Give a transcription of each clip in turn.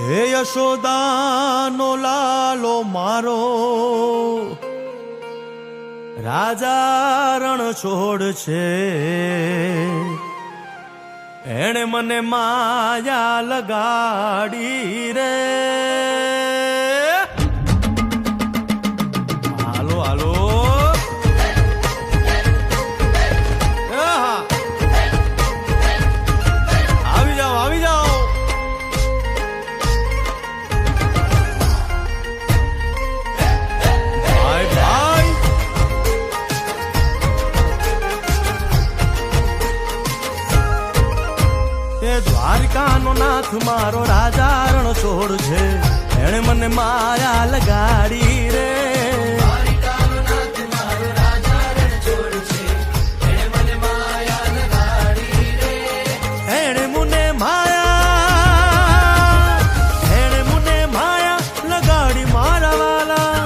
હે યશોદાનો લાલો મારો રાજા રણ છોડ છે, એણે મને માયા લગાડી રે. હાલો હાલો આવી જાઓ આવી જાઓ. ભાઈ ભાઈ એ દ્વારકાનો નાથ મારો રાજા રણ છોડ છે, એણે મને માયા લગાડી રે. એણે મને માયા લગાડી મારા વાલા,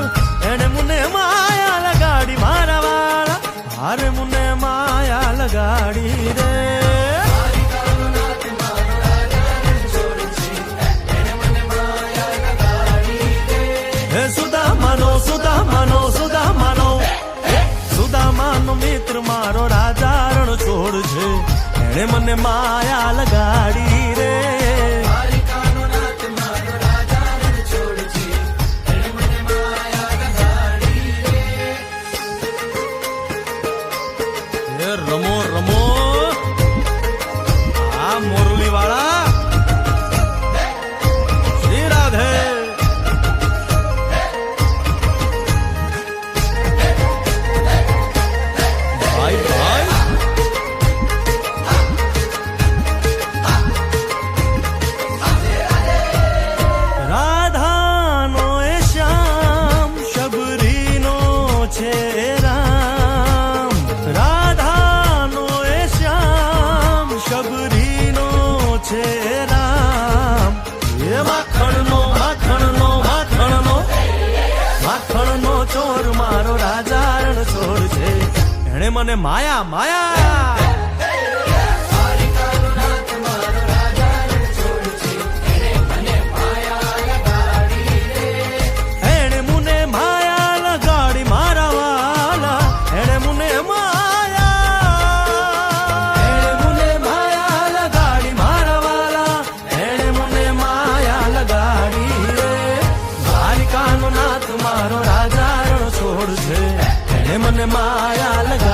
એણે મને માયા લગાડી મારા વાલા, હારે મને માયા લગાડી રે. સુદામાનો મિત્ર મારો રાજા રણ છોડ છે, એણે મને માયા લગાડી રે. રમો રમો આ મોરલી વાળા શ્રી રાધે. રાધાનો એ શ્યામ શબરીનો છે રામ, રાધાનો એ શ્યામ શબરીનો છે રામ. એ માખણનો ચોર મારો રાજા રણ છોડ છે, એણે મને માયા માયા. મારો રાજા રણ છોડ છે, એને મને માયા લગા